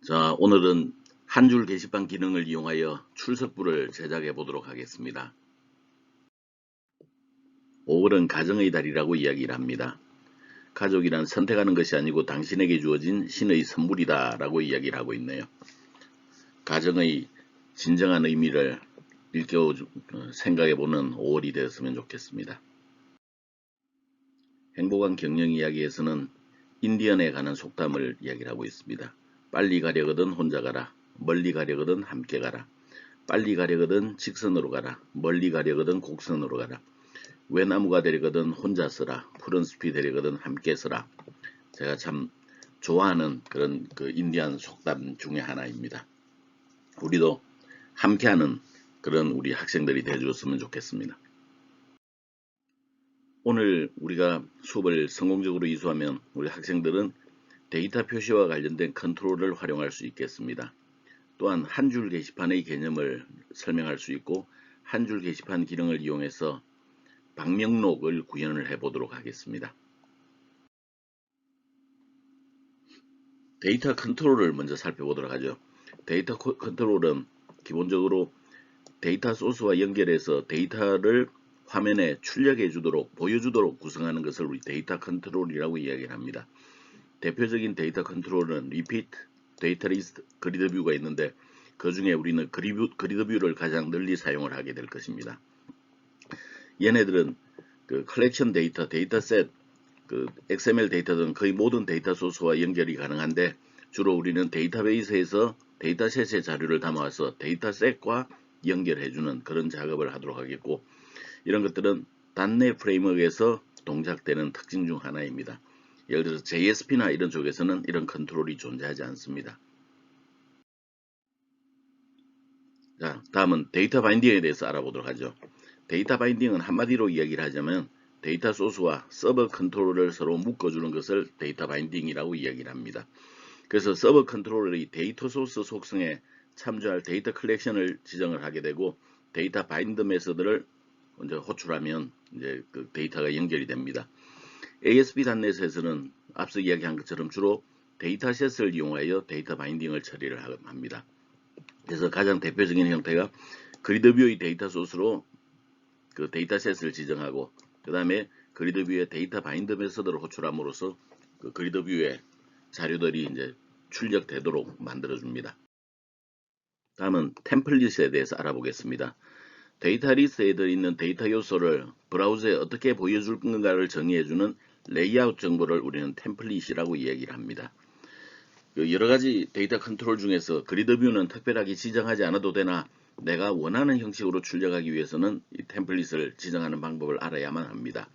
자, 오늘은 한 줄 게시판 기능을 이용하여 출석부를 제작해 보도록 하겠습니다. 5월은 가정의 달이라고 이야기를 합니다. 가족이란 선택하는 것이 아니고 당신에게 주어진 신의 선물이다 라고 이야기를 하고 있네요. 가정의 진정한 의미를 일깨워 생각해보는 5월이 되었으면 좋겠습니다. 행복한 경영 이야기에서는 인디언에 관한 속담을 이야기를 하고 있습니다. 빨리 가려거든 혼자 가라. 멀리 가려거든 함께 가라. 빨리 가려거든 직선으로 가라. 멀리 가려거든 곡선으로 가라. 외나무가 되려거든 혼자 서라. 푸른 숲이 되려거든 함께 서라. 제가 참 좋아하는 그런 인디안 속담 중에 하나입니다. 우리도 함께하는 그런 우리 학생들이 되어줬으면 좋겠습니다. 오늘 우리가 수업을 성공적으로 이수하면 우리 학생들은 데이터 표시와 관련된 컨트롤을 활용할 수 있겠습니다. 또한 한 줄 게시판의 개념을 설명할 수 있고 한 줄 게시판 기능을 이용해서 방명록을 구현을 해보도록 하겠습니다. 데이터 컨트롤을 먼저 살펴보도록 하죠. 데이터 컨트롤은 기본적으로 데이터 소스와 연결해서 데이터를 화면에 출력해 주도록 보여주도록 구성하는 것을 우리 데이터 컨트롤이라고 이야기를 합니다. 대표적인 데이터 컨트롤은 리피트, 데이터 리스트, 그리드 뷰가 있는데 그 중에 우리는 그리드 뷰를 가장 널리 사용을 하게 될 것입니다. 얘네들은 컬렉션 데이터, 데이터셋, XML 데이터 등 거의 모든 데이터 소스와 연결이 가능한데 주로 우리는 데이터베이스에서 데이터셋의 자료를 담아와서 데이터셋과 연결해주는 그런 작업을 하도록 하겠고, 이런 것들은 .NET 프레임워크에서 동작되는 특징 중 하나입니다. 예를 들어서 JSP나 이런 쪽에서는 이런 컨트롤이 존재하지 않습니다. 자, 다음은 데이터 바인딩에 대해서 알아보도록 하죠. 데이터 바인딩은 한마디로 이야기를 하자면 데이터 소스와 서버 컨트롤러를 서로 묶어주는 것을 데이터 바인딩이라고 이야기를 합니다. 그래서 서버 컨트롤러의 데이터 소스 속성에 참조할 데이터 컬렉션을 지정을 하게 되고 데이터 바인드 메서드를 먼저 호출하면 이제 그 데이터가 연결이 됩니다. ASP.NET에서는 앞서 이야기한 것처럼 주로 데이터셋을 이용하여 데이터 바인딩을 처리를 합니다. 그래서 가장 대표적인 형태가 그리드뷰의 데이터 소스로 그 데이터셋을 지정하고 그 다음에 그리드뷰의 데이터 바인드 메서드를 호출함으로써 그 그리드뷰의 자료들이 이제 출력되도록 만들어줍니다. 다음은 템플릿에 대해서 알아보겠습니다. 데이터 리스트에 들어있는 데이터 요소를 브라우저에 어떻게 보여줄 건가를 정의해주는 레이아웃 정보를 우리는 템플릿이라고 이야기를 합니다. 여러가지 데이터 컨트롤 중에서 그리드뷰는 특별하게 지정하지 않아도 되나 내가 원하는 형식으로 출력하기 위해서는 이 템플릿을 지정하는 방법을 알아야만 합니다.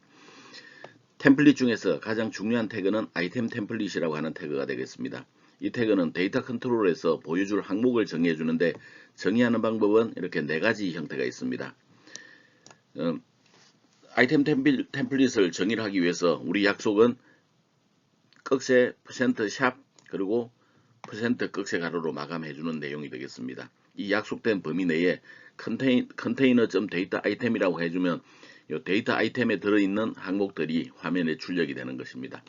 템플릿 중에서 가장 중요한 태그는 아이템 템플릿이라고 하는 태그가 되겠습니다. 이 태그는 데이터 컨트롤에서 보여줄 항목을 정의해 주는데 정의하는 방법은 이렇게 네 가지 형태가 있습니다. 아이템 템플릿을 정의를 하기 위해서 우리 약속은 꺽쇠 %샵 그리고 %꺽쇠 가로로 마감해 주는 내용이 되겠습니다. 이 약속된 범위 내에 컨테이너.데이터 아이템이라고 해주면 이 데이터 아이템에 들어있는 항목들이 화면에 출력이 되는 것입니다.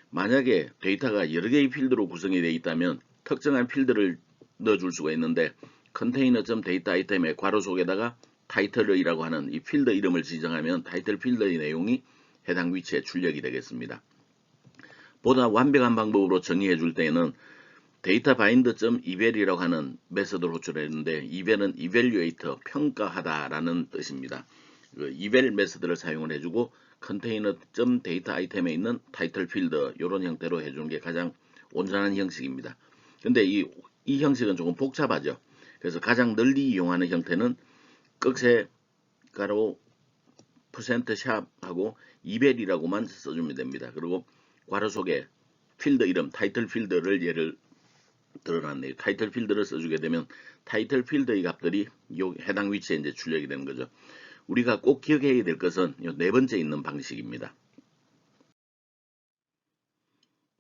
만약에 데이터가 여러 개의 필드로 구성이 되어 있다면 특정한 필드를 넣어줄 수가 있는데 컨테이너.데이터 아이템의 괄호 속에다가 타이틀이라고 하는 이 필드 이름을 지정하면 타이틀 필드의 내용이 해당 위치에 출력이 되겠습니다. 보다 완벽한 방법으로 정의해 줄 때에는 데이터 바인드.eval이라고 하는 메서드를 호출했는데 eval은 evaluate, 평가하다 라는 뜻입니다. eval 메서드를 사용을 해주고 컨테이너.데이터 아이템에 있는 타이틀 필드 이런 형태로 해주는 게 가장 온전한 형식입니다. 근데 이 형식은 조금 복잡하죠. 그래서 가장 널리 이용하는 형태는 꺽쇠 가로 %샵하고 eval이라고만 써주면 됩니다. 그리고 괄호 속에 필드 이름 타이틀 필드를 예를 드러났네요. 타이틀 필드를 써주게 되면 타이틀 필드의 값들이 해당 위치에 이제 출력이 되는 거죠. 우리가 꼭 기억해야 될 것은 네 번째 있는 방식입니다.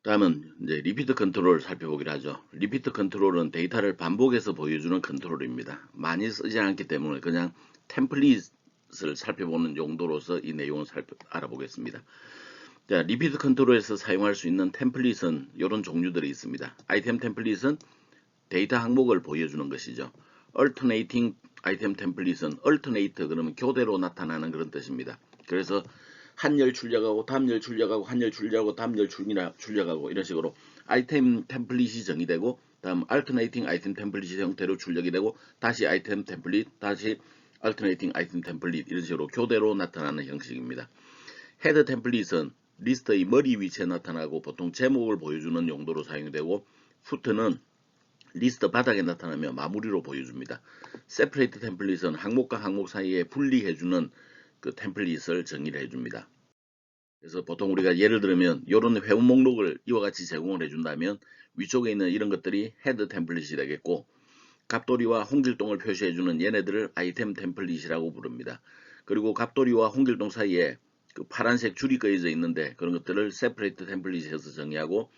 다음은 이제 리피트 컨트롤을 살펴보기로 하죠. 리피트 컨트롤은 데이터를 반복해서 보여주는 컨트롤입니다. 많이 쓰지 않기 때문에 그냥 템플릿을 살펴보는 용도로서 이 내용을 알아보겠습니다. 자, 리피트 컨트롤에서 사용할 수 있는 템플릿은 이런 종류들이 있습니다. 아이템 템플릿은 데이터 항목을 보여주는 것이죠. alternating item template은 alternate 그러면 교대로 나타나는 그런 뜻입니다. 그래서 한 열 출력하고 다음 열 출력하고 한 열 출력하고 다음 열 출력하고 이런 식으로 아이템 템플릿이 정의되고 다음 alternating item template 형태로 출력이 되고 다시 아이템 템플릿 다시 alternating item template 이런 식으로 교대로 나타나는 형식입니다. 헤더 템플릿은 리스트의 머리 위치에 나타나고 보통 제목을 보여주는 용도로 사용되고 푸트는 리스트 바닥에 나타나며 마무리로 보여줍니다. 세퍼레이트 템플릿은 항목과 항목 사이에 분리해주는 그 템플릿을 정의를 해줍니다. 그래서 보통 우리가 예를 들면 이런 회원 목록을 이와 같이 제공을 해준다면 위쪽에 있는 이런 것들이 헤드 템플릿이 되겠고 갑돌이와 홍길동을 표시해주는 얘네들을 아이템 템플릿이라고 부릅니다. 그리고 갑돌이와 홍길동 사이에 그 파란색 줄이 그어져 있는데 그런 것들을 세퍼레이트 템플릿에서 정의하고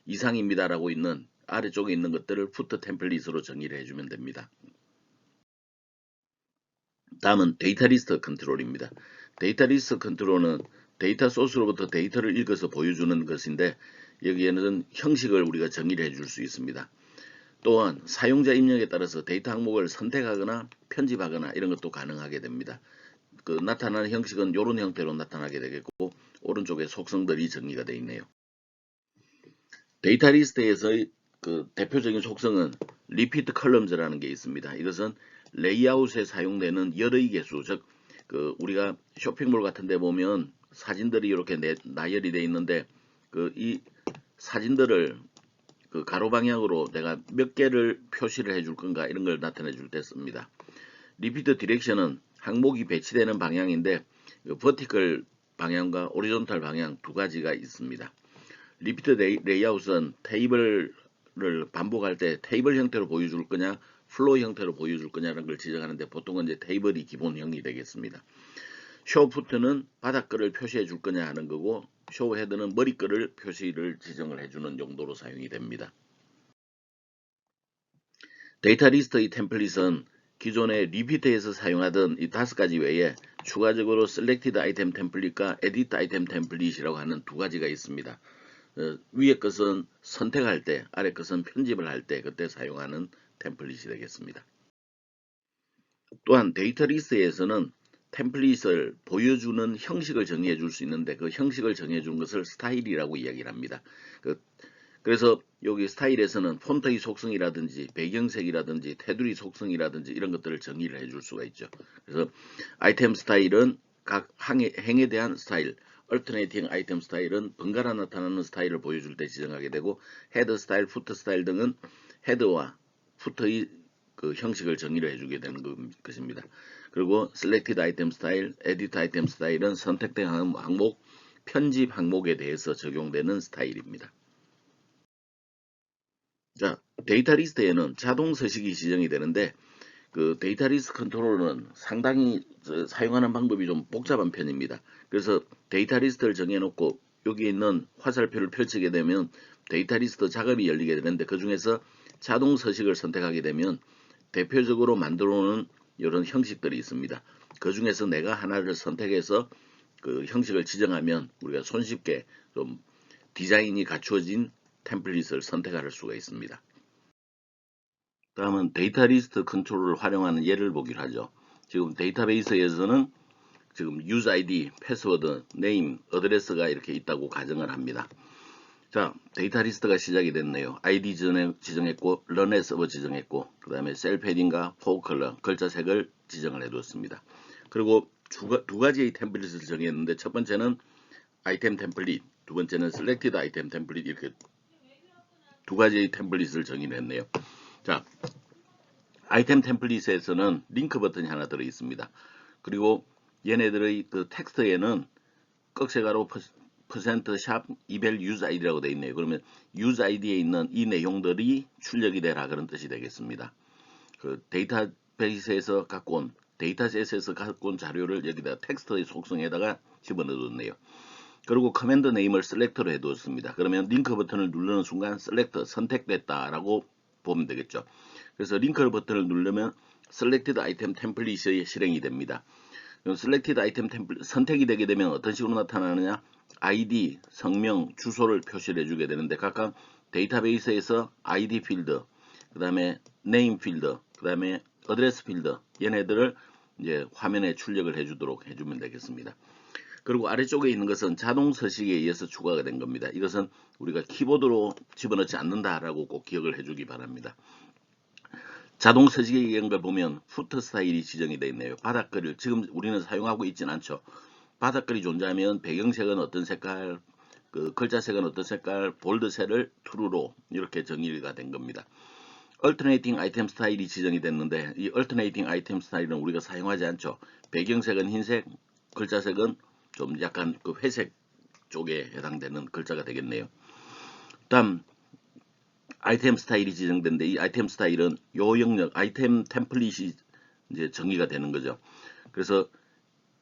이상입니다라고 있는 아래쪽에 있는 것들을 푸트 템플릿으로 정의를 해주면 됩니다. 다음은 데이터 리스트 컨트롤입니다. 데이터 리스트 컨트롤은 데이터 소스로부터 데이터를 읽어서 보여주는 것인데 여기에는 형식을 우리가 정의를 해줄 수 있습니다. 또한 사용자 입력에 따라서 데이터 항목을 선택하거나 편집하거나 이런 것도 가능하게 됩니다. 그 나타나는 형식은 이런 형태로 나타나게 되겠고 오른쪽에 속성들이 정의가 되어 있네요. 데이터 리스트에서의 그 대표적인 속성은 리피트 컬럼즈라는 게 있습니다. 이것은 레이아웃에 사용되는 열의 개수, 즉 그 우리가 쇼핑몰 같은 데 보면 사진들이 이렇게 나열이 되어 있는데 그 이 사진들을 그 가로 방향으로 내가 몇 개를 표시를 해줄 건가 이런 걸 나타내 줄 때 씁니다. 리피트 디렉션은 항목이 배치되는 방향인데 그 버티컬 방향과 오리존탈 방향 두 가지가 있습니다. 리피트 레이아웃은 테이블을 반복할 때 테이블 형태로 보여줄 거냐 플로우 형태로 보여줄 거냐라는 걸 지정하는데 보통은 이제 테이블이 기본형이 되겠습니다. 쇼 푸트는 바닥글을 표시해 줄 거냐 하는 거고 쇼 헤드는 머리글을 표시를 지정을 해주는 용도로 사용이 됩니다. 데이터 리스트의 템플릿은 기존의 리피트에서 사용하던 이 5가지 외에 추가적으로 셀렉티드 아이템 템플릿과 에디트 아이템 템플릿이라고 하는 두 가지가 있습니다. 위의 것은 선택할 때, 아래 것은 편집을 할 때 그때 사용하는 템플릿이 되겠습니다. 또한 데이터 리스트에서는 템플릿을 보여주는 형식을 정의해 줄 수 있는데 그 형식을 정해 준 것을 스타일이라고 이야기를 합니다. 그래서 여기 스타일에서는 폰트의 속성이라든지 배경색이라든지 테두리 속성이라든지 이런 것들을 정의를 해줄 수가 있죠. 그래서 아이템 스타일은 각 행에 대한 스타일, 얼터네이팅 아이템 스타일은 번갈아 나타나는 스타일을 보여줄 때 지정하게 되고 헤드 스타일, 푸트 스타일 등은 헤드와 푸트의 그 형식을 정의를 해주게 되는 것입니다. 그리고 셀렉티드 아이템 스타일, 에디트 아이템 스타일은 선택된 항목, 편집 항목에 대해서 적용되는 스타일입니다. 자, 데이터 리스트에는 자동 서식이 지정이 되는데 그 데이터 리스트 컨트롤러는 상당히 사용하는 방법이 좀 복잡한 편입니다. 그래서 데이터 리스트를 정해놓고 여기 있는 화살표를 펼치게 되면 데이터 리스트 작업이 열리게 되는데 그 중에서 자동 서식을 선택하게 되면 대표적으로 만들어 놓은 이런 형식들이 있습니다. 그 중에서 내가 하나를 선택해서 그 형식을 지정하면 우리가 손쉽게 좀 디자인이 갖추어진 템플릿을 선택할 수가 있습니다. 다음은 데이터 리스트 컨트롤을 활용하는 예를 보기로 하죠. 지금 데이터베이스에서는 지금 유저 아이디, 패스워드, 네임, 어드레스가 이렇게 있다고 가정을 합니다. 자, 데이터 리스트가 시작이 됐네요. 아이디 지정했고, 런 서버 지정했고, 그 다음에 셀 패딩과 포 컬러, 글자 색을 지정을 해두었습니다. 그리고 두 가지의 템플릿을 정했는데 첫 번째는 아이템 템플릿, 두 번째는 셀렉티드 아이템 템플릿 이렇게 두 가지의 템플릿을 정의했네요. 자, 아이템 템플릿에서는 링크 버튼이 하나 들어 있습니다. 그리고 얘네들의 그 텍스트에는 꺽쇠가로 %샵 이벨 유저 아이디라고 되어 있네요. 그러면 유저 아이디에 있는 이 내용들이 출력이 되라 그런 뜻이 되겠습니다. 그 데이터베이스에서 갖고 온 데이터셋에서 갖고 온 자료를 여기다 텍스트의 속성에다가 집어넣었네요. 그리고 커맨드 네임을 셀렉터로 해두었습니다. 그러면 링크 버튼을 누르는 순간 셀렉터 선택됐다라고 보면 되겠죠. 그래서 링크 버튼을 누르면 셀렉티드 아이템 템플릿이 실행이 됩니다. 셀렉티드 아이템 템플릿 선택이 되게 되면 어떤 식으로 나타나느냐? 아이디, 성명, 주소를 표시를 해주게 되는데 각각 데이터베이스에서 아이디 필드, 그 다음에 네임 필드, 그 다음에 어드레스 필드, 얘네들을 이제 화면에 출력을 해주도록 해주면 되겠습니다. 그리고 아래쪽에 있는 것은 자동 서식에 의해서 추가가 된 겁니다. 이것은 우리가 키보드로 집어넣지 않는다라고 꼭 기억을 해주기 바랍니다. 자동 서식에 의한 걸 보면 후터 스타일이 지정이 되어 있네요. 바닥글을 지금 우리는 사용하고 있지는 않죠. 바닥글이 존재하면 배경색은 어떤 색깔, 그 글자색은 어떤 색깔, 볼드셀을 true로 이렇게 정의가 된 겁니다. Alternating Item 스타일이 지정이 됐는데 이 Alternating Item 스타일은 우리가 사용하지 않죠. 배경색은 흰색, 글자색은 좀 약간 그 회색 쪽에 해당되는 글자가 되겠네요. 다음 아이템 스타일이 지정된데 이 아이템 스타일은 요 영역 아이템 템플릿이 이제 정의가 되는 거죠. 그래서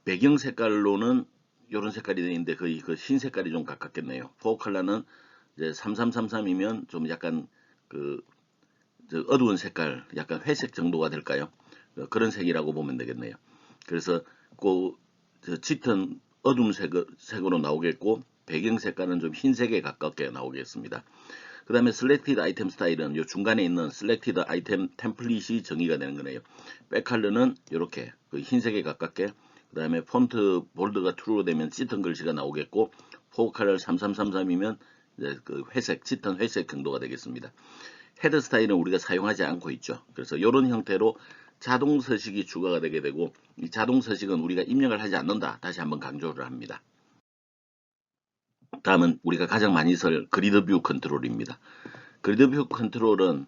배경 색깔로는 이런 색깔이 되는데 거의 그 흰 색깔이 좀 가깝겠네요. 포 컬러는 이제 3333이면 좀 약간 그 어두운 색깔, 약간 회색 정도가 될까요? 그런 색이라고 보면 되겠네요. 그래서 그 짙은 어두운 색으로 나오겠고 배경 색깔은 좀 흰색에 가깝게 나오겠습니다. 그 다음에 Selected Item 스타일은 이 중간에 있는 Selected Item 템플릿이 정의가 되는 거네요. 백컬러는 이렇게 그 흰색에 가깝게, 그 다음에 폰트 볼드가 true로 되면 짙은 글씨가 나오겠고 포컬러 3333이면 이제 그 회색, 짙은 회색 정도가 되겠습니다. 헤더 스타일은 우리가 사용하지 않고 있죠. 그래서 이런 형태로 자동 서식이 추가가 되게 되고 이 자동 서식은 우리가 입력을 하지 않는다. 다시 한번 강조를 합니다. 다음은 우리가 가장 많이 쓸 그리드 뷰 컨트롤입니다. 그리드 뷰 컨트롤은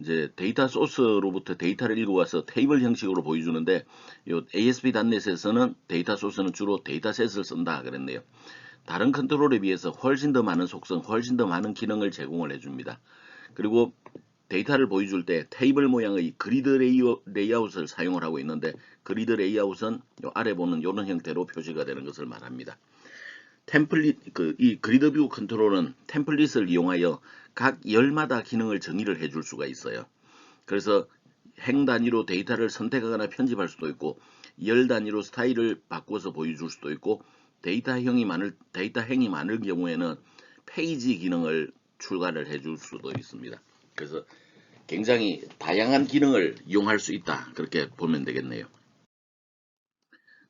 이제 데이터 소스로부터 데이터를 읽어와서 테이블 형식으로 보여주는데 요 ASP.NET에서는 데이터 소스는 주로 데이터셋을 쓴다 그랬네요. 다른 컨트롤에 비해서 훨씬 더 많은 속성, 훨씬 더 많은 기능을 제공을 해줍니다. 그리고 데이터를 보여줄 때 테이블 모양의 그리드 레이아웃을 사용을 하고 있는데 그리드 레이아웃은 요 아래 보는 이런 형태로 표시가 되는 것을 말합니다. 템플릿 이 그리드 뷰 컨트롤은 템플릿을 이용하여 각 열마다 기능을 정의를 해줄 수가 있어요. 그래서 행 단위로 데이터를 선택하거나 편집할 수도 있고 열 단위로 스타일을 바꾸어서 보여줄 수도 있고 데이터 행이 많을 경우에는 페이지 기능을 추가를 해줄 수도 있습니다. 그래서 굉장히 다양한 기능을 이용할 수 있다. 그렇게 보면 되겠네요.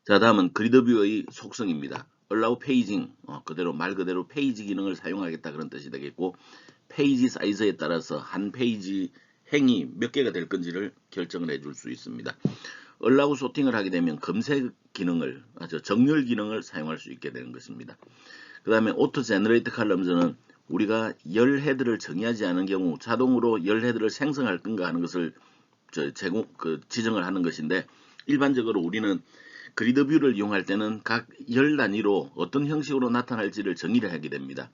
자, 다음은 그리드 뷰의 속성입니다. allow paging, 말 그대로 페이지 기능을 사용하겠다 그런 뜻이 되겠고 페이지 사이즈에 따라서 한 페이지 행이 몇 개가 될 건지를 결정을 해줄 수 있습니다. allow 소팅을 하게 되면 검색 기능을, 정렬 기능을 사용할 수 있게 되는 것입니다. 그 다음에 auto generate columns는 우리가 열 헤드를 정의하지 않은 경우 자동으로 열 헤드를 생성할 건가 하는 것을 지정을 하는 것인데 일반적으로 우리는 그리드 뷰를 이용할 때는 각 열 단위로 어떤 형식으로 나타날지를 정의를 하게 됩니다.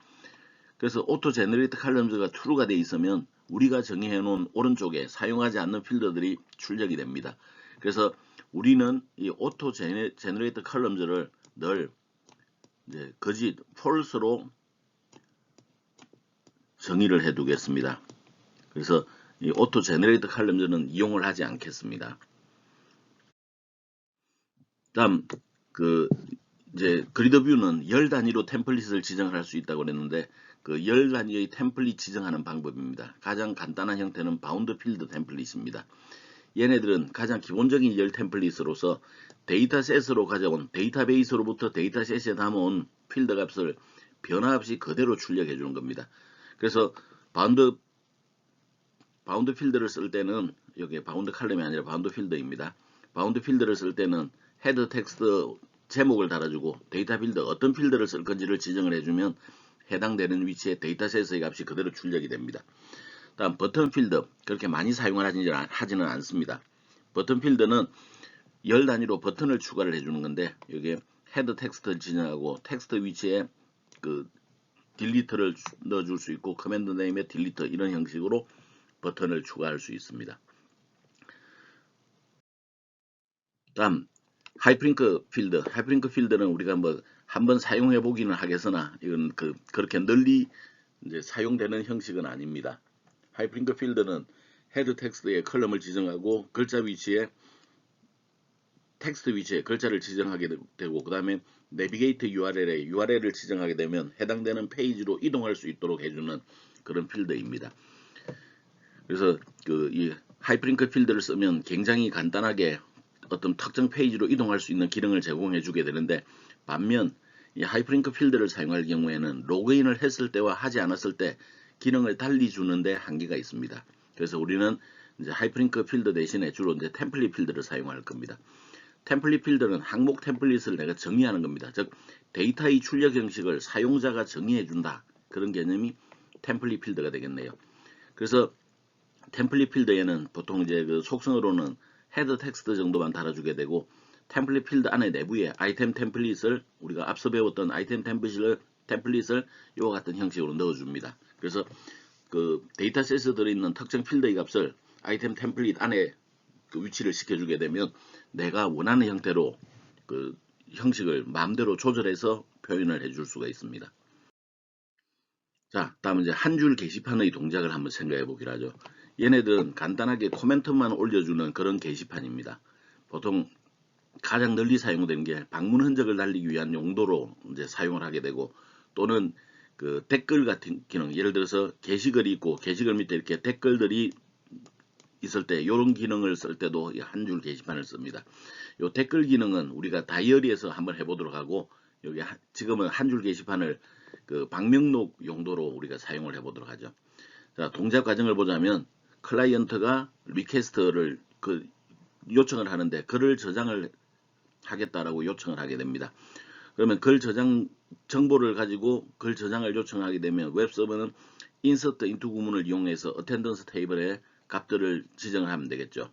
그래서 auto generate columns가 true가 되어 있으면 우리가 정의해 놓은 오른쪽에 사용하지 않는 필드들이 출력이 됩니다. 그래서 우리는 이 auto generate columns를 늘 이제 거짓 false로 정의를 해 두겠습니다. 그래서 이 auto generate columns는 이용을 하지 않겠습니다. 다음 이제 그리드 뷰는 열 단위로 템플릿을 지정할 수 있다고 그랬는데 그 열 단위의 템플릿 지정하는 방법입니다. 가장 간단한 형태는 바운드 필드 템플릿입니다. 얘네들은 가장 기본적인 열 템플릿으로서 데이터셋으로 가져온 데이터베이스로부터 데이터셋에 담아온 필드 값을 변화 없이 그대로 출력해 주는 겁니다. 그래서 바운드 필드를 쓸 때는 여기 바운드 칼럼이 아니라 바운드 필드입니다. 바운드 필드를 쓸 때는 헤드 텍스트 제목을 달아주고 데이터 필드 어떤 필드를 쓸 건지를 지정을 해주면 해당되는 위치에 데이터셋의 값이 그대로 출력이 됩니다. 다음 버튼 필드 그렇게 많이 사용을 하지는 않습니다. 버튼 필드는 열 단위로 버튼을 추가를 해주는 건데 여기에 헤드 텍스트 지정하고 텍스트 위치에 그 딜리트를 넣어줄 수 있고 커맨드 네임에 딜리트 이런 형식으로 버튼을 추가할 수 있습니다. 다음 하이프링크 필드는 우리가 뭐 한번 사용해 보기는 하겠으나 이건 그렇게 널리 이제 사용되는 형식은 아닙니다. 하이프링크 필드는 헤드 텍스트에 컬럼을 지정하고 텍스트 위치에 글자를 지정하게 되고 그 다음에 내비게이트 URL을 지정하게 되면 해당되는 페이지로 이동할 수 있도록 해주는 그런 필드입니다. 그래서 이 하이퍼링크 필드를 쓰면 굉장히 간단하게 어떤 특정 페이지로 이동할 수 있는 기능을 제공해 주게 되는데, 반면 이 하이퍼링크 필드를 사용할 경우에는 로그인을 했을 때와 하지 않았을 때 기능을 달리 주는데 한계가 있습니다. 그래서 우리는 이제 하이퍼링크 필드 대신에 주로 이제 템플릿 필드를 사용할 겁니다. 템플릿 필드는 항목 템플릿을 내가 정의하는 겁니다. 즉 데이터의 출력 형식을 사용자가 정의해 준다. 그런 개념이 템플릿 필드가 되겠네요. 그래서 템플릿 필드에는 보통 이제 그 속성으로는 헤더 텍스트 정도만 달아주게 되고, 템플릿 필드 안에 내부에 아이템 템플릿을 우리가 앞서 배웠던 아이템 템플릿을 이와 같은 형식으로 넣어줍니다. 그래서 그 데이터셋에 들어있는 특정 필드의 값을 아이템 템플릿 안에 그 위치를 시켜주게 되면 내가 원하는 형태로 그 형식을 마음대로 조절해서 표현을 해줄 수가 있습니다. 자, 다음은 이제 한 줄 게시판의 동작을 한번 생각해 보기로 하죠. 얘네들은 간단하게 코멘트만 올려주는 그런 게시판입니다. 보통 가장 널리 사용되는 게 방문 흔적을 날리기 위한 용도로 이제 사용을 하게 되고, 또는 그 댓글 같은 기능, 예를 들어서 게시글이 있고 게시글 밑에 이렇게 댓글들이 있을 때 이런 기능을 쓸 때도 한 줄 게시판을 씁니다. 요 댓글 기능은 우리가 다이어리에서 한번 해보도록 하고, 여기 지금은 한 줄 게시판을 그 방명록 용도로 우리가 사용을 해보도록 하죠. 자, 동작 과정을 보자면 클라이언트가 리퀘스트를 요청을 하는데 글을 저장을 하겠다라고 요청을 하게 됩니다. 그러면 글 저장 정보를 가지고 글 저장을 요청하게 되면 웹서버는 insert into 구문을 이용해서 attendance 테이블에 값들을 지정을 하면 되겠죠.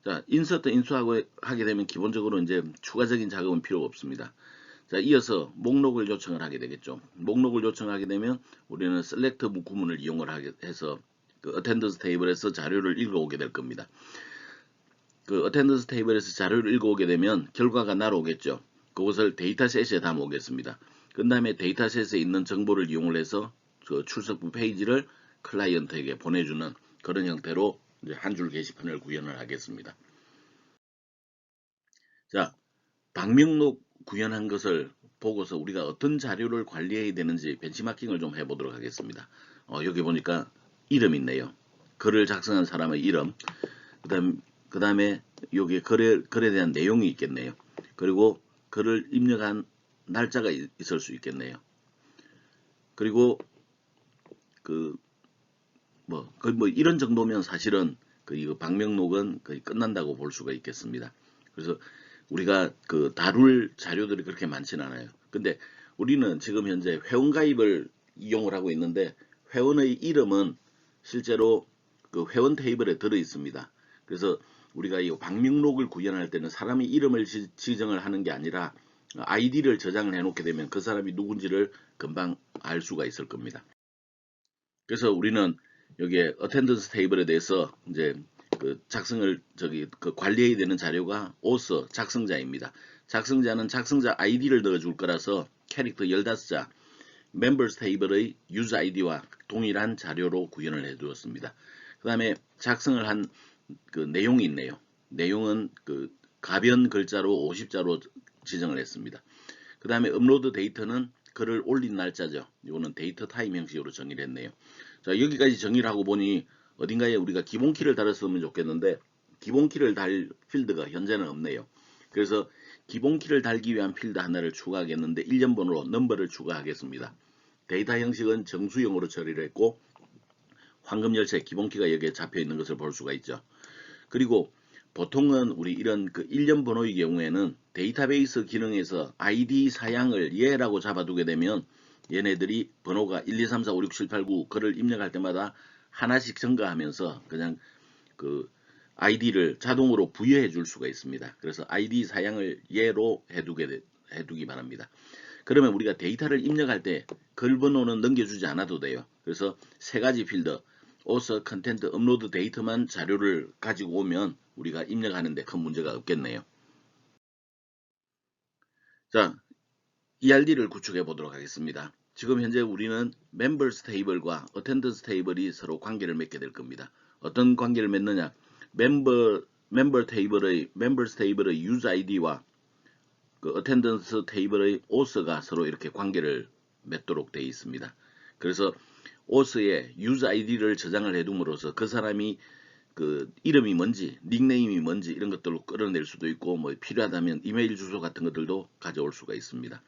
자, insert into하고 하게 되면 기본적으로 이제 추가적인 작업은 필요가 없습니다. 자, 이어서 목록을 요청을 하게 되겠죠. 목록을 요청하게 되면 우리는 select 구문을 이용을 하게 해서 그 attendance 테이블에서 자료를 읽어오게 될 겁니다. 그 attendance 테이블에서 자료를 읽어오게 되면 결과가 날아오겠죠. 그것을 데이터셋에 담아오겠습니다. 그 다음에 데이터셋에 있는 정보를 이용을 해서 그 출석부 페이지를 클라이언트에게 보내주는 그런 형태로 이제 한 줄 게시판을 구현을 하겠습니다. 자, 방명록 구현한 것을 보고서 우리가 어떤 자료를 관리해야 되는지 벤치마킹을 좀 해보도록 하겠습니다. 여기 보니까 이름이 있네요. 글을 작성한 사람의 이름, 그 다음에 여기에 글에 대한 내용이 있겠네요. 그리고 글을 입력한 날짜가 있을 수 있겠네요. 그리고 이런 정도면 사실은 이거 방명록은 거의 끝난다고 볼 수가 있겠습니다. 그래서 우리가 다룰 자료들이 그렇게 많지는 않아요. 근데 우리는 지금 현재 회원가입을 이용을 하고 있는데, 회원의 이름은 실제로 그 회원 테이블에 들어 있습니다. 그래서 우리가 이 방명록을 구현할 때는 사람의 이름을 지정을 하는 게 아니라 아이디를 저장을 해 놓게 되면 그 사람이 누군지를 금방 알 수가 있을 겁니다. 그래서 우리는 여기에 attendance 테이블에 대해서 이제 작성을 관리해야 되는 자료가 author 작성자입니다. 작성자는 작성자 아이디를 넣어줄 거라서 캐릭터 15자 members 테이블의 user 아이디와 동일한 자료로 구현을 해 두었습니다. 그 다음에 작성을 한 그 내용이 있네요. 내용은 가변 글자로 50자로 지정을 했습니다. 그 다음에 업로드 데이터는 글을 올린 날짜죠. 이거는 데이터 타임 형식으로 정의를 했네요. 자, 여기까지 정의를 하고 보니 어딘가에 우리가 기본키를 달았으면 좋겠는데 기본키를 달 필드가 현재는 없네요. 그래서 기본키를 달기 위한 필드 하나를 추가하겠는데 1년번호로 넘버를 추가하겠습니다. 데이터 형식은 정수형으로 처리를 했고 황금열쇠 기본키가 여기에 잡혀 있는 것을 볼 수가 있죠. 그리고 보통은 우리 이런 1년 번호의 경우에는 데이터베이스 기능에서 ID 사양을 예라고 잡아두게 되면 얘네들이 번호가 1, 2, 3, 4, 5, 6, 7, 8, 9 글을 입력할 때마다 하나씩 증가하면서 그냥 ID를 자동으로 부여해 줄 수가 있습니다. 그래서 ID 사양을 예로 해두기 바랍니다. 그러면 우리가 데이터를 입력할 때 글 번호는 넘겨주지 않아도 돼요. 그래서 세 가지 필드 author, content, upload 데이터만 자료를 가지고 오면 우리가 입력하는데 큰 문제가 없겠네요. 자, ERD를 구축해 보도록 하겠습니다. 지금 현재 우리는 members 테이블과 attendance 테이블이 서로 관계를 맺게 될 겁니다. 어떤 관계를 맺느냐? members 테이블의 user ID와 attendance 테이블의 author가 서로 이렇게 관계를 맺도록 되어 있습니다. 그래서 OS에 유저 아이디를 저장을 해둠으로써 그 사람이 그 이름이 뭔지, 닉네임이 뭔지 이런 것들로 끌어낼 수도 있고, 뭐 필요하다면 이메일 주소 같은 것들도 가져올 수가 있습니다.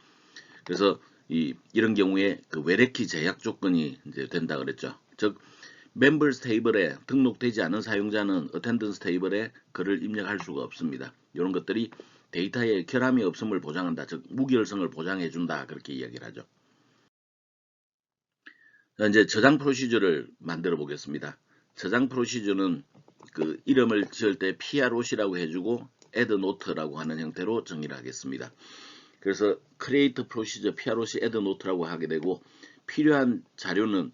그래서 이런 경우에 그 외래키 제약 조건이 이제 된다 그랬죠. 즉 멤버스 테이블에 등록되지 않은 사용자는 어텐던스 테이블에 글을 입력할 수가 없습니다. 이런 것들이 데이터에 결함이 없음을 보장한다. 즉 무결성을 보장해 준다. 그렇게 이야기를 하죠. 자, 이제 저장 프로시저를 만들어 보겠습니다. 저장 프로시저는 그 이름을 지을 때 PROC라고 해주고 add note라고 하는 형태로 정의를 하겠습니다. 그래서 create procedure PROC add note라고 하게 되고, 필요한 자료는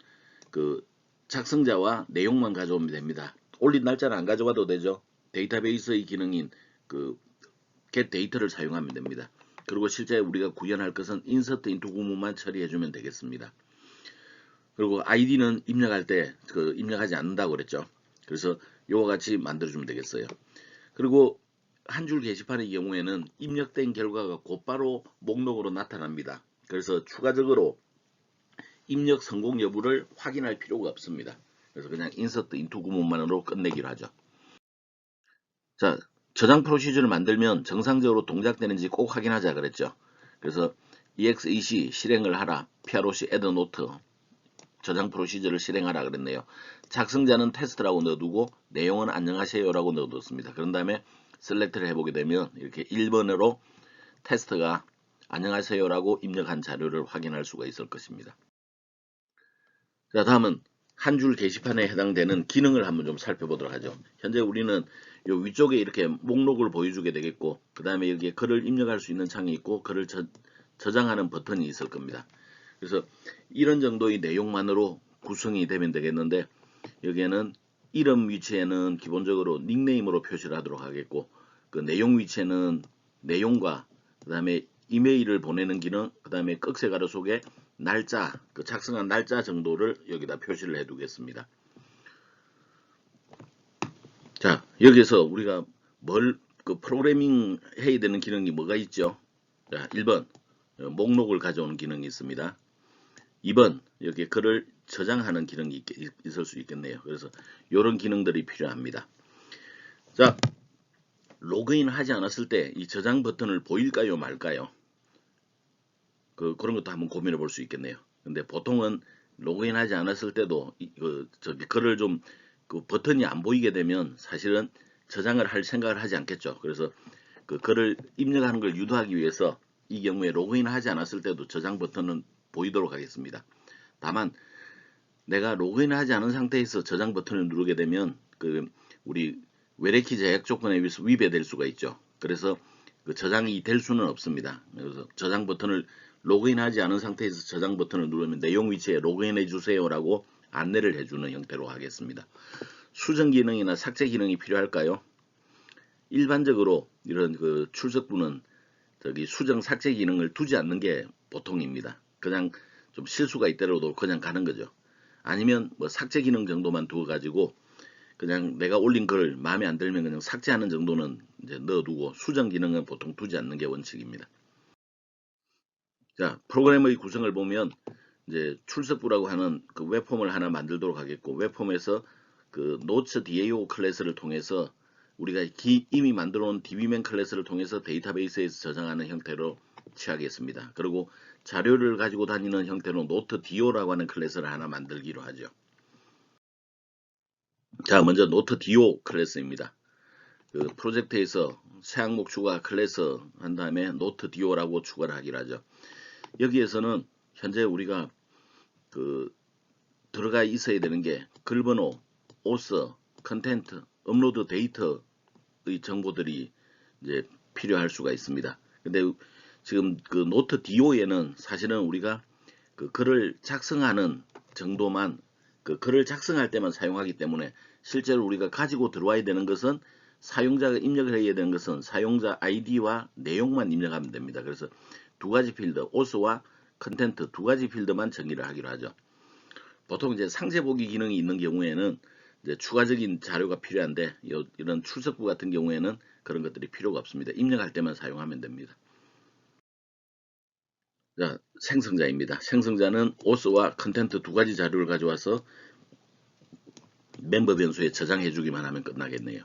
그 작성자와 내용만 가져오면 됩니다. 올린 날짜는 안 가져와도 되죠. 데이터베이스의 기능인 그 get 데이터를 사용하면 됩니다. 그리고 실제 우리가 구현할 것은 insert into 구문만 처리해주면 되겠습니다. 그리고 아이디는 입력할 때 그 입력하지 않는다고 그랬죠. 그래서 이와 같이 만들어주면 되겠어요. 그리고 한 줄 게시판의 경우에는 입력된 결과가 곧바로 목록으로 나타납니다. 그래서 추가적으로 입력 성공 여부를 확인할 필요가 없습니다. 그래서 그냥 insert into 구문만으로 끝내기로 하죠. 자, 저장 프로시저를 만들면 정상적으로 동작되는지 꼭 확인하자 그랬죠. 그래서 exec 실행을 하라, PROC add note 저장 프로시저를 실행하라 그랬네요. 작성자는 테스트라고 넣어두고 내용은 안녕하세요라고 넣어뒀습니다. 그런 다음에 셀렉트를 해보게 되면 이렇게 1번으로 테스트가 안녕하세요라고 입력한 자료를 확인할 수가 있을 것입니다. 자, 다음은 한 줄 게시판에 해당되는 기능을 한번 좀 살펴보도록 하죠. 현재 우리는 요 위쪽에 이렇게 목록을 보여주게 되겠고, 그 다음에 여기에 글을 입력할 수 있는 창이 있고, 글을 저장하는 버튼이 있을 겁니다. 그래서 이런 정도의 내용만으로 구성이 되면 되겠는데, 여기에는 이름 위치에는 기본적으로 닉네임으로 표시를 하도록 하겠고, 그 내용 위치에는 내용과 그 다음에 이메일을 보내는 기능, 그 다음에 꺽쇠 가로 속에 날짜, 그 작성한 날짜 정도를 여기다 표시를 해 두겠습니다. 자, 여기서 우리가 그 프로그래밍 해야 되는 기능이 뭐가 있죠? 자, 1번 목록을 가져오는 기능이 있습니다. 2번 여기에 글을 저장하는 기능이 있을 수 있겠네요. 그래서 이런 기능들이 필요합니다. 자, 로그인 하지 않았을 때 이 저장 버튼을 보일까요 말까요? 그런 것도 한번 고민해 볼 수 있겠네요. 근데 보통은 로그인 하지 않았을 때도 글을 좀 그 버튼이 안 보이게 되면 사실은 저장을 할 생각을 하지 않겠죠. 그래서 그 글을 입력하는 걸 유도하기 위해서 이 경우에 로그인 하지 않았을 때도 저장 버튼은 보이도록 하겠습니다. 다만 내가 로그인 하지 않은 상태에서 저장 버튼을 누르게 되면 그 우리 외래키 제약 조건에 의해서 위배될 수가 있죠. 그래서 그 저장이 될 수는 없습니다. 그래서 저장 버튼을 로그인하지 않은 상태에서 저장 버튼을 누르면 내용 위치에 로그인해 주세요라고 안내를 해주는 형태로 하겠습니다. 수정 기능이나 삭제 기능이 필요할까요? 일반적으로 이런 그 출석부는 수정 삭제 기능을 두지 않는 게 보통입니다. 그냥 좀 실수가 있더라도 그냥 가는 거죠. 아니면 뭐 삭제 기능 정도만 두어가지고 그냥 내가 올린 글 마음에 안 들면 그냥 삭제하는 정도는 이제 넣어두고 수정 기능은 보통 두지 않는 게 원칙입니다. 자, 프로그램의 구성을 보면 이제 출석부라고 하는 그 웹폼을 하나 만들도록 하겠고, 웹폼에서 그 notes DAO 클래스를 통해서 우리가 이미 만들어 놓은 dbman 클래스를 통해서 데이터베이스에서 저장하는 형태로 취하겠습니다. 그리고 자료를 가지고 다니는 형태로 noteDO라고 하는 클래스를 하나 만들기로 하죠. 자, 먼저 noteDO 클래스입니다. 그 프로젝트에서 새 항목 추가 클래스 한 다음에 noteDO라고 추가를 하기로 하죠. 여기에서는 현재 우리가 그 들어가 있어야 되는 게 글번호, 오서, 컨텐트, 업로드 데이터의 정보들이 이제 필요할 수가 있습니다. 근데 지금 그 노트 DO에는 사실은 우리가 그 글을 작성하는 정도만 그 글을 작성할 때만 사용하기 때문에 실제로 우리가 가지고 들어와야 되는 것은 사용자가 입력을 해야 되는 것은 사용자 아이디와 내용만 입력하면 됩니다. 그래서 두 가지 필드, 오스와 컨텐트 두 가지 필드만 정의를 하기로 하죠. 보통 이제 상세 보기 기능이 있는 경우에는 이제 추가적인 자료가 필요한데 이런 출석부 같은 경우에는 그런 것들이 필요가 없습니다. 입력할 때만 사용하면 됩니다. 자, 생성자입니다. 생성자는 auth와 컨텐트 두 가지 자료를 가져와서 멤버 변수에 저장해 주기만 하면 끝나겠네요.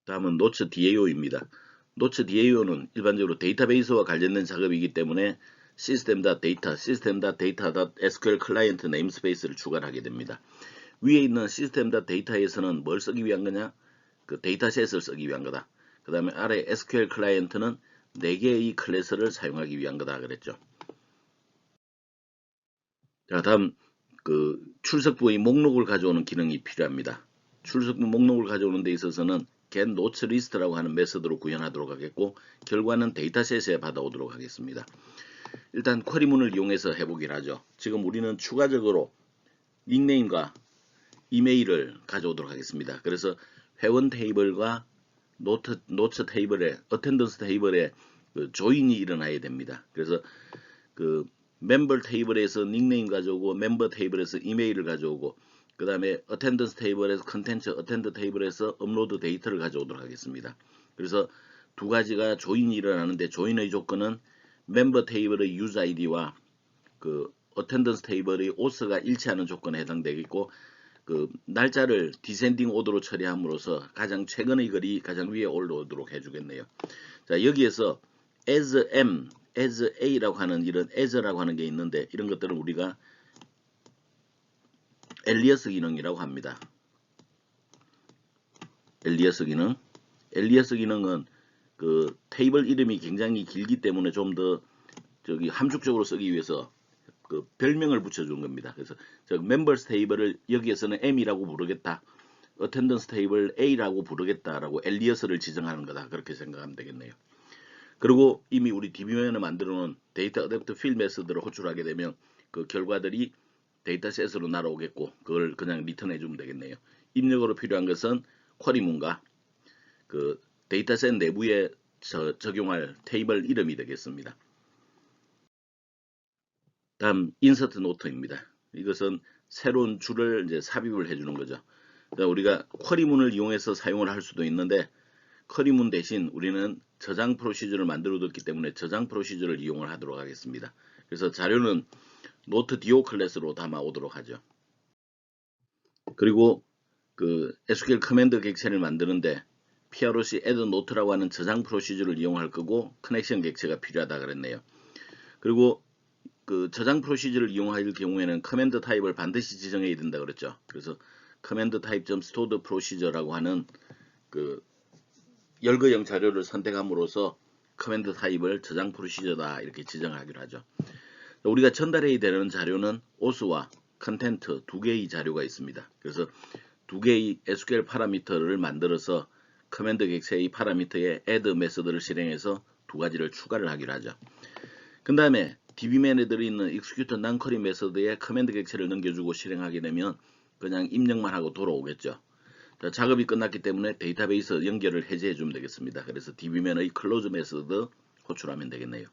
다음은 노츠 DAO입니다. 노츠 DAO는 일반적으로 데이터베이스와 관련된 작업이기 때문에 system.data.sql 클라이언트 네임스페이스를 추가를 하게 됩니다. 위에 있는 system.data에서는 뭘 쓰기 위한 거냐? 그 데이터셋을 쓰기 위한 거다. 그 다음에 아래 SQL 클라이언트는 4개의 클래스를 사용하기 위한 거다 그랬죠. 자, 다음 그 출석부의 목록을 가져오는 기능이 필요합니다. 출석부 목록을 가져오는 데 있어서는 get notes list라고 하는 메서드로 구현하도록 하겠고, 결과는 데이터셋에 받아오도록 하겠습니다. 일단 쿼리문을 이용해서 해보기를 하죠. 지금 우리는 추가적으로 닉네임과 이메일을 가져오도록 하겠습니다. 그래서 회원 테이블과 노트 테이블에 어텐던스 테이블에 그 조인이 일어나야 됩니다. 그래서 그 멤버 테이블에서 닉네임 가져오고 멤버 테이블에서 이메일을 가져오고 그 다음에 어텐던스 테이블에서 컨텐츠 어텐드 테이블에서 업로드 데이터를 가져오도록 하겠습니다. 그래서 두 가지가 조인이 일어나는데 조인의 조건은 멤버 테이블의 유저 아이디와 그 어텐던스 테이블의 오스가 일치하는 조건에 해당되겠고, 그 날짜를 디센딩 오더로 처리함으로써 가장 최근의 글이 가장 위에 올라오도록 해주겠네요. 자, 여기에서 as m, as a라고 하는 이런 as라고 하는 게 있는데, 이런 것들은 우리가 엘리어스 기능이라고 합니다. 엘리어스 기능. 엘리어스 기능은 그 테이블 이름이 굉장히 길기 때문에 좀 더 저기 함축적으로 쓰기 위해서 그 별명을 붙여주는 겁니다. 그래서 저 멤버스 테이블을 여기에서는 M이라고 부르겠다, 어텐던스 테이블 A라고 부르겠다라고 엘리어스를 지정하는 거다, 그렇게 생각하면 되겠네요. 그리고 이미 우리 DB면에 만들어 놓은 데이터 어댑트 필 메서드를 호출하게 되면 그 결과들이 데이터셋으로 날아오겠고, 그걸 그냥 리턴해 주면 되겠네요. 입력으로 필요한 것은 쿼리문과 그 데이터셋 내부에 적용할 테이블 이름이 되겠습니다. 다음 인서트 노트입니다. 이것은 새로운 줄을 이제 삽입을 해주는 거죠. 그러니까 우리가 쿼리문을 이용해서 사용을 할 수도 있는데, 쿼리문 대신 우리는 저장 프로시저를 만들어 뒀기 때문에 저장 프로시저를 이용을 하도록 하겠습니다. 그래서 자료는 노트 DO 클래스로 담아오도록 하죠. 그리고 그 SQL 커맨드 객체를 만드는데 PROC add note라고 하는 저장 프로시저를 이용할 거고, 커넥션 객체가 필요하다 그랬네요. 그리고 그 저장 프로시저를 이용할 경우에는 커맨드 타입을 반드시 지정해야 된다 그랬죠. 그래서 커맨드 타입.stored procedure라고 하는 그 열거형 자료를 선택함으로써 커맨드 타입을 저장 프로시저다 이렇게 지정하기로 하죠. 우리가 전달해야 되는 자료는 auth와 컨텐트 두 개의 자료가 있습니다. 그래서 두 개의 SQL 파라미터를 만들어서 커맨드 객체의 파라미터에 add 메서드를 실행해서 두 가지를 추가를 하기로 하죠. 그 다음에 DB맨에 들어있는 execute non-query 메서드에 커맨드 객체를 넘겨주고 실행하게 되면 그냥 입력만 하고 돌아오겠죠. 자, 작업이 끝났기 때문에 데이터베이스 연결을 해제해 주면 되겠습니다. 그래서 DB맨의 close 메서드 호출하면 되겠네요.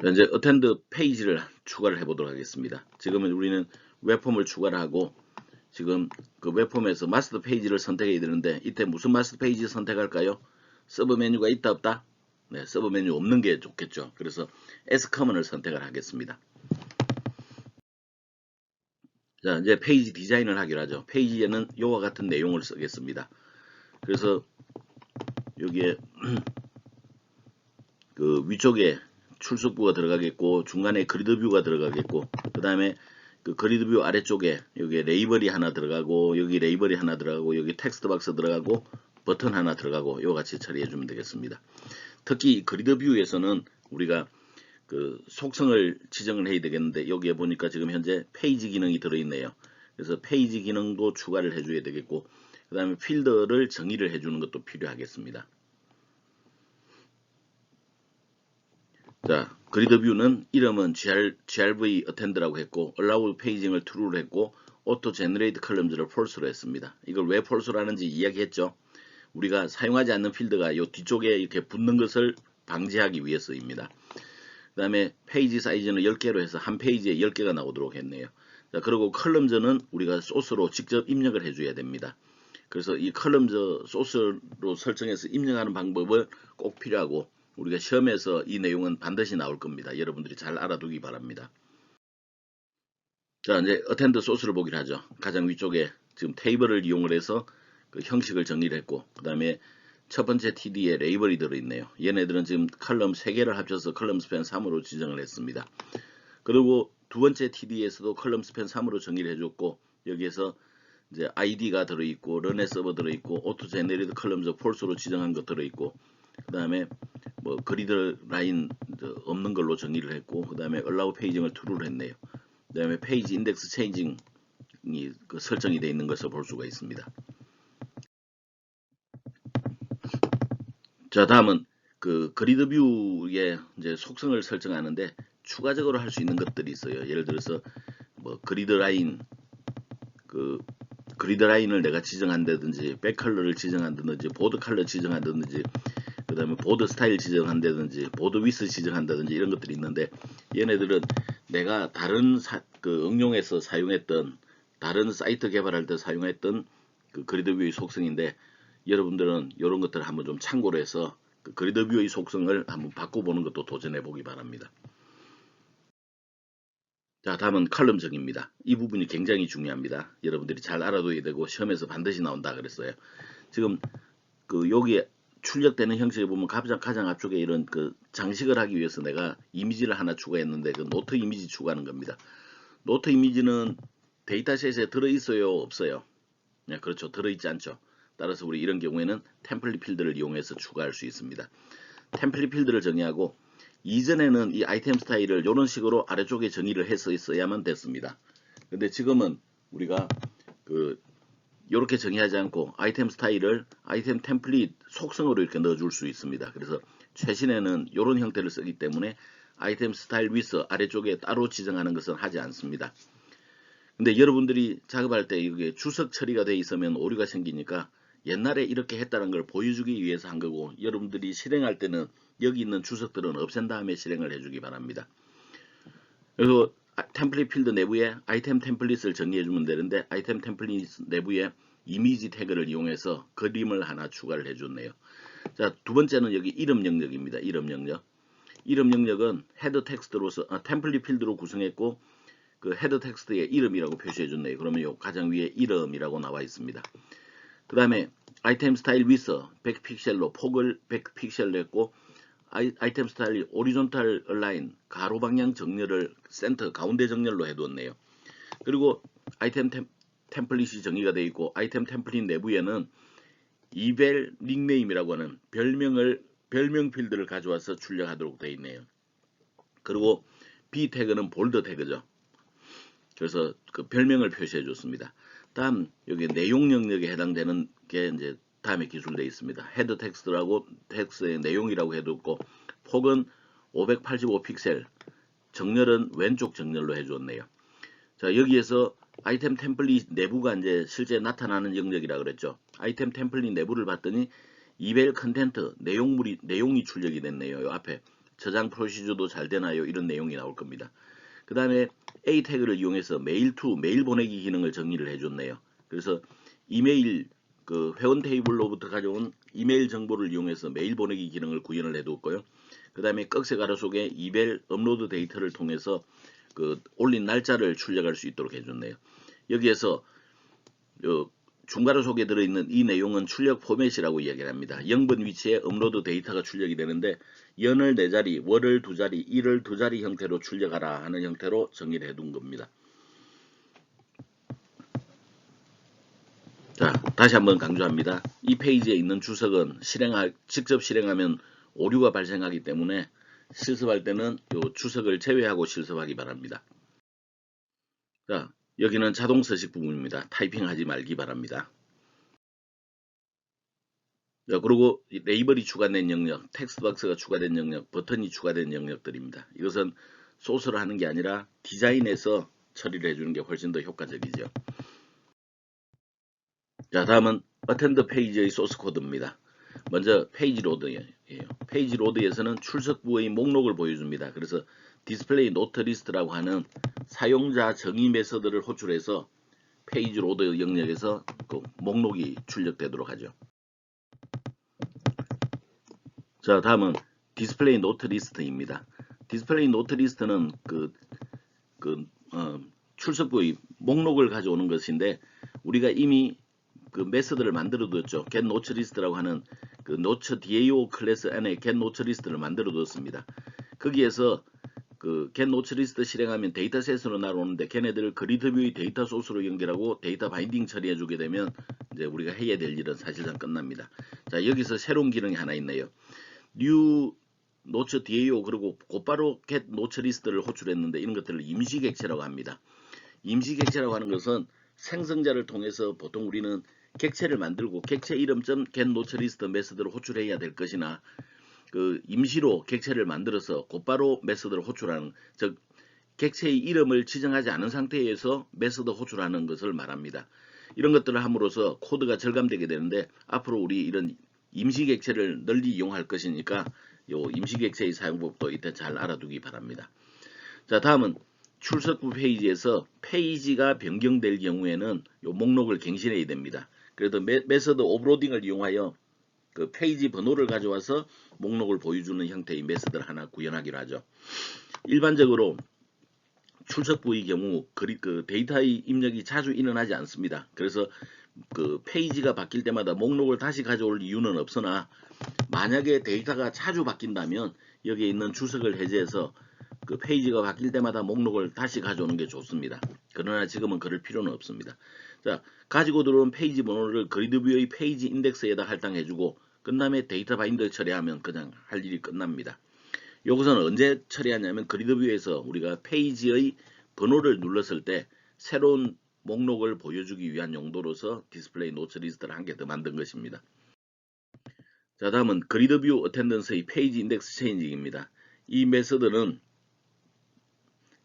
자, 이제 attend 페이지를 추가를 해보도록 하겠습니다. 지금은 우리는 웹폼을 추가를 하고, 지금 그 웹폼에서 마스터 페이지를 선택해야 되는데, 이때 무슨 마스터 페이지 선택할까요? 서브 메뉴가 있다 없다? 네, 서브 메뉴 없는 게 좋겠죠. 그래서 S커먼을 선택을 하겠습니다. 자, 이제 페이지 디자인을 하기로 하죠. 페이지에는 이와 같은 내용을 쓰겠습니다. 그래서 여기에 그 위쪽에 출석부가 들어가겠고, 중간에 그리드 뷰가 들어가겠고, 그 다음에 그 그리드 뷰 아래쪽에 여기 레이블이 하나 들어가고, 여기 레이블이 하나 들어가고, 여기 텍스트 박스 들어가고, 버튼 하나 들어가고, 이와 같이 처리해 주면 되겠습니다. 특히 그리드 뷰에서는 우리가 그 속성을 지정을 해야 되겠는데, 여기에 보니까 지금 현재 페이지 기능이 들어있네요. 그래서 페이지 기능도 추가를 해줘야 되겠고, 그 다음에 필드를 정의를 해주는 것도 필요하겠습니다. 자, 그리드 뷰는 이름은 grv attend라고 했고, allow paging을 true로 했고, auto generate columns를 false로 했습니다. 이걸 왜 false로 하는지 이야기했죠. 우리가 사용하지 않는 필드가 이 뒤쪽에 이렇게 붙는 것을 방지하기 위해서입니다. 그 다음에 페이지 사이즈는 10개로 해서 한 페이지에 10개가 나오도록 했네요. 자, 그리고 컬럼즈는 우리가 소스로 직접 입력을 해줘야 됩니다. 그래서 이 컬럼즈 소스로 설정해서 입력하는 방법을 꼭 필요하고, 우리가 시험에서 이 내용은 반드시 나올 겁니다. 여러분들이 잘 알아두기 바랍니다. 자, 이제 어텐드 소스를 보기로 하죠. 가장 위쪽에 지금 테이블을 이용을 해서 그 형식을 정리를 했고, 그 다음에 첫 번째 TD에 레이블이 들어있네요. 얘네들은 지금 컬럼 3개를 합쳐서 컬럼 스팬 3으로 지정을 했습니다. 그리고 두 번째 TD에서도 컬럼 스팬 3으로 정의를 해줬고, 여기에서 이제 ID가 들어있고, 런에 서버 들어있고, 오토 제네리드 컬럼즈 폴스로 지정한 거 들어있고, 그 다음에 뭐 그리드 라인 없는 걸로 정의를 했고, 그 다음에 allow 페이징을 true로 했네요. 그 다음에 페이지 인덱스 체인징이 그 설정이 되어 있는 것을 볼 수가 있습니다. 자, 다음은 그 그리드 뷰의 이제 속성을 설정하는데 추가적으로 할 수 있는 것들이 있어요. 예를 들어서 뭐 그리드 라인을 내가 지정한다든지 백 컬러를 지정한다든지 보드 컬러 지정한다든지 그 다음에 보드 스타일 지정한다든지 보드 위스 지정한다든지 이런 것들이 있는데, 얘네들은 내가 다른 그 응용에서 사용했던, 다른 사이트 개발할 때 사용했던 그 그리드 뷰의 속성인데, 여러분들은 이런 것들을 한번 좀 참고로 해서 그 그리드 뷰의 속성을 한번 바꿔보는 것도 도전해 보기 바랍니다. 자, 다음은 컬럼 정의입니다. 이 부분이 굉장히 중요합니다. 여러분들이 잘 알아둬야 되고 시험에서 반드시 나온다 그랬어요. 지금 그 여기에 출력되는 형식에 보면 가장 앞쪽에 이런 그 장식을 하기 위해서 내가 이미지를 하나 추가했는데, 그 노트 이미지 추가하는 겁니다. 노트 이미지는 데이터셋에 들어있어요, 없어요? 네, 그렇죠. 들어있지 않죠. 따라서 우리 이런 경우에는 템플릿 필드를 이용해서 추가할 수 있습니다. 템플릿 필드를 정의하고, 이전에는 이 아이템 스타일을 이런 식으로 아래쪽에 정의를 해서 있어야만 됐습니다. 근데 지금은 우리가 그 이렇게 정의하지 않고 아이템 스타일을 아이템 템플릿 속성으로 이렇게 넣어줄 수 있습니다. 그래서 최신에는 이런 형태를 쓰기 때문에 아이템 스타일 위스 아래쪽에 따로 지정하는 것은 하지 않습니다. 근데 여러분들이 작업할 때 이게 주석 처리가 돼 있으면 오류가 생기니까 옛날에 이렇게 했다는 걸 보여주기 위해서 한 거고, 여러분들이 실행할 때는 여기 있는 주석들은 없앤 다음에 실행을 해주기 바랍니다. 그래서 템플릿 필드 내부에 아이템 템플릿을 정리해주면 되는데, 아이템 템플릿 내부에 이미지 태그를 이용해서 그림을 하나 추가를 해줬네요. 자, 두 번째는 여기 이름 영역입니다. 이름 영역. 이름 영역은 헤더 텍스트로서 템플릿 필드로 구성했고, 그 헤더 텍스트에 이름이라고 표시해줬네요. 그러면 요 가장 위에 이름이라고 나와 있습니다. 그 다음에 아이템 스타일 위스 100픽셀로 폭을 100픽셀로 했고, 아이템 스타일 오리존탈 얼라인 가로 방향 정렬을 센터 가운데 정렬로 해두었네요. 그리고 아이템 템플릿이 정의가 되어 있고, 아이템 템플릿 내부에는 이벨 닉네임이라고 하는 별명 필드를 가져와서 출력하도록 되어 있네요. 그리고 B 태그는 볼드 태그죠. 그래서 그 별명을 표시해 줬습니다. 다음 여기 내용 영역에 해당되는 게 이제 다음에 기술되어 있습니다. 헤더 텍스트라고 텍스트의 내용이라고 해뒀고, 폭은 585픽셀, 정렬은 왼쪽 정렬로 해주었네요. 자, 여기에서 아이템 템플릿 내부가 이제 실제 나타나는 영역이라 그랬죠. 아이템 템플릿 내부를 봤더니 이벨 컨텐트 내용이 출력이 됐네요. 요 앞에 저장 프로시저도 잘 되나요? 이런 내용이 나올 겁니다. 그 다음에 A 태그를 이용해서 메일 보내기 기능을 정리를 해줬네요. 그래서 이메일 그 회원 테이블로부터 가져온 이메일 정보를 이용해서 메일 보내기 기능을 구현을 해뒀고요. 그 다음에 꺽쇠 가로 속에 이벨 업로드 데이터를 통해서 그 올린 날짜를 출력할 수 있도록 해줬네요. 여기에서 중괄호 속에 들어있는 이 내용은 출력 포맷이라고 이야기를 합니다. 0번 위치에 업로드 데이터가 출력이 되는데, 연을 4자리, 월을 2자리, 일을 2자리 형태로 출력하라 하는 형태로 정의를 해둔 겁니다. 자, 다시 한번 강조합니다. 이 페이지에 있는 주석은 직접 실행하면 오류가 발생하기 때문에 실습할 때는 이 주석을 제외하고 실습하기 바랍니다. 자, 여기는 자동 서식 부분입니다. 타이핑하지 말기 바랍니다. 자, 그리고 레이블이 추가된 영역, 텍스트박스가 추가된 영역, 버튼이 추가된 영역들입니다. 이것은 소스를 하는 게 아니라 디자인에서 처리를 해주는 게 훨씬 더 효과적이죠. 자, 다음은 어텐드 페이지의 소스 코드입니다. 먼저 페이지 로드예요. 페이지 로드에서는 출석부의 목록을 보여줍니다. 그래서 디스플레이 노트 리스트라고 하는 사용자 정의 메서드를 호출해서 페이지 로드 영역에서 그 목록이 출력되도록 하죠. 자, 다음은 디스플레이 노트 리스트입니다. 디스플레이 노트 리스트는 출석 부위 목록을 가져오는 것인데 우리가 이미 그 메서드를 만들어 뒀죠. get note list라고 하는 그 note DAO 클래스 안에 get note list를 만들어 뒀습니다. 거기에서 그 get note list 실행하면 데이터셋으로 날아오는데 걔네들을 그리드 뷰의 데이터 소스로 연결하고 데이터 바인딩 처리해 주게 되면 이제 우리가 해야 될 일은 사실상 끝납니다. 자, 여기서 새로운 기능이 하나 있네요. new note DAO 그리고 곧바로 get note list를 호출했는데 이런 것들을 임시 객체라고 합니다. 임시 객체라고 하는 것은 생성자를 통해서 보통 우리는 객체를 만들고 객체 이름.get note list 메서드를 호출해야 될 것이나 그 임시로 객체를 만들어서 곧바로 메서드를 호출하는, 즉 객체의 이름을 지정하지 않은 상태에서 메서드 호출하는 것을 말합니다. 이런 것들을 함으로써 코드가 절감되게 되는데 앞으로 우리 이런 임시 객체를 널리 이용할 것이니까 요 임시 객체의 사용법도 이때 잘 알아두기 바랍니다. 자, 다음은 출석부 페이지에서 페이지가 변경될 경우에는 요 목록을 갱신해야 됩니다. 그래도 메서드 오버로딩을 이용하여 그 페이지 번호를 가져와서 목록을 보여주는 형태의 메서드를 하나 구현하기로 하죠. 일반적으로 출석부의 경우 그 데이터의 입력이 자주 일어나지 않습니다. 그래서 그 페이지가 바뀔 때마다 목록을 다시 가져올 이유는 없으나 만약에 데이터가 자주 바뀐다면 여기에 있는 출석을 해제해서 그 페이지가 바뀔 때마다 목록을 다시 가져오는 게 좋습니다. 그러나 지금은 그럴 필요는 없습니다. 자, 가지고 들어온 페이지 번호를 그리드뷰의 페이지 인덱스에다 할당해주고 그 다음에 데이터 바인더 처리하면 그냥 할 일이 끝납니다. 이것은 언제 처리하냐면 그리드뷰에서 우리가 페이지의 번호를 눌렀을 때 새로운 목록을 보여주기 위한 용도로서 디스플레이 노트 리스트를 한 개 더 만든 것입니다. 자, 다음은 그리드뷰 어텐던스의 페이지 인덱스 체인징입니다. 이 메서드는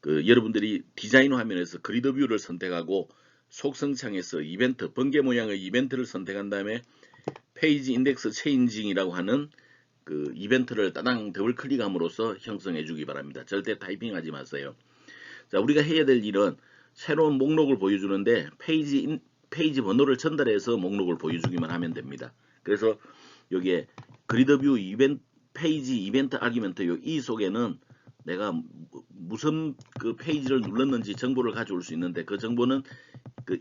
그 여러분들이 디자인 화면에서 그리드뷰를 선택하고 속성창에서 이벤트, 번개 모양의 이벤트를 선택한 다음에 페이지 인덱스 체인징이라고 하는 그 이벤트를 따당 더블 클릭함으로써 형성해 주기 바랍니다. 절대 타이핑하지 마세요. 자, 우리가 해야 될 일은 새로운 목록을 보여주는데 페이지 번호를 전달해서 목록을 보여주기만 하면 됩니다. 그래서 여기에 그리드뷰 페이지 이벤트 아규먼트 이 속에는 내가 무슨 그 페이지를 눌렀는지 정보를 가져올 수 있는데 그 정보는 그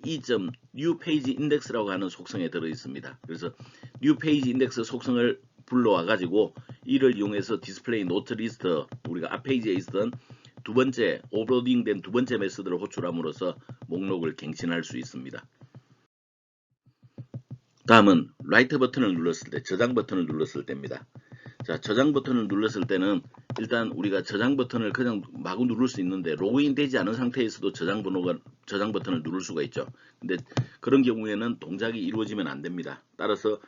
new page index라고 하는 속성에 들어 있습니다. 그래서 new page index 속성을 불러와 가지고 이를 이용해서 디스플레이 노트 리스트 우리가 앞 페이지에 있었던 두 번째 오버로딩된 두 번째 메서드를 호출함으로써 목록을 갱신할 수 있습니다. 다음은 라이트 버튼을 눌렀을 때, 저장 버튼을 눌렀을 때입니다. 자, 저장 버튼을 눌렀을 때는 일단 우리가 저장 버튼을 그냥 마구 누를 수 있는데 로그인 되지 않은 상태에서도 저장 버튼을 누를 수가 있죠. 근데 그런 경우에는 동작이 이루어지면 안 됩니다. 따라서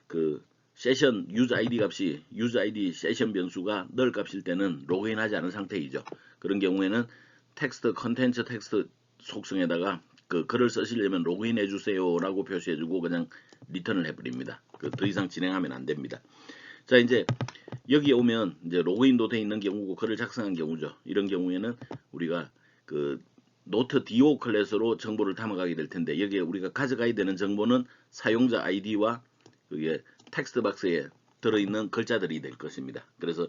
그 세션 유저 아이디 값이 유저 아이디 세션 변수가 null 값일 때는 로그인하지 않은 상태이죠. 그런 경우에는 텍스트 컨텐츠 텍스트 속성에다가 그 글을 쓰시려면 로그인 해주세요라고 표시해주고 그냥 리턴을 해버립니다. 더 이상 진행하면 안 됩니다. 자, 이제 여기에 오면 이제 로그인도 돼 있는 경우고 글을 작성한 경우죠. 이런 경우에는 우리가 그 노트 DO 클래스로 정보를 담아가게 될 텐데 여기에 우리가 가져가야 되는 정보는 사용자 아이디와 그게 텍스트 박스에 들어있는 글자들이 될 것입니다. 그래서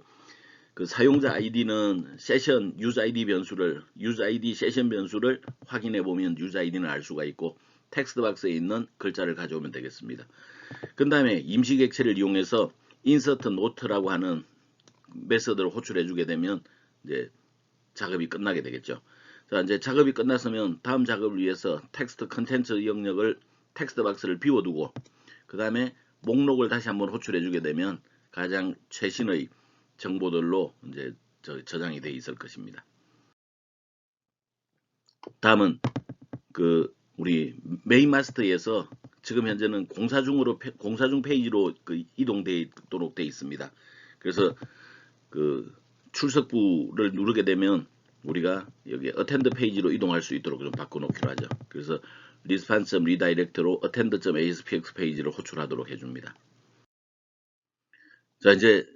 그 사용자 아이디는 세션 유저 아이디 변수를 유저 아이디 세션 변수를 확인해 보면 유저 아이디는 알 수가 있고 텍스트 박스에 있는 글자를 가져오면 되겠습니다. 그 다음에 임시 객체를 이용해서 insert note라고 하는 메서드를 호출해 주게 되면 이제 작업이 끝나게 되겠죠. 자, 이제 작업이 끝났으면 다음 작업을 위해서 텍스트 컨텐츠 영역을 텍스트 박스를 비워두고 그 다음에 목록을 다시 한번 호출해 주게 되면 가장 최신의 정보들로 이제 저장이 되어 있을 것입니다. 다음은 그 우리 메인 마스터에서 지금 현재는 공사 중 페이지로 그 이동되도록 되어 있습니다. 그래서 그 출석부를 누르게 되면 우리가 여기 attend 페이지로 이동할 수 있도록 좀 바꿔놓기로 하죠. 그래서 response redirect로 attend.aspx 페이지를 호출하도록 해줍니다. 자, 이제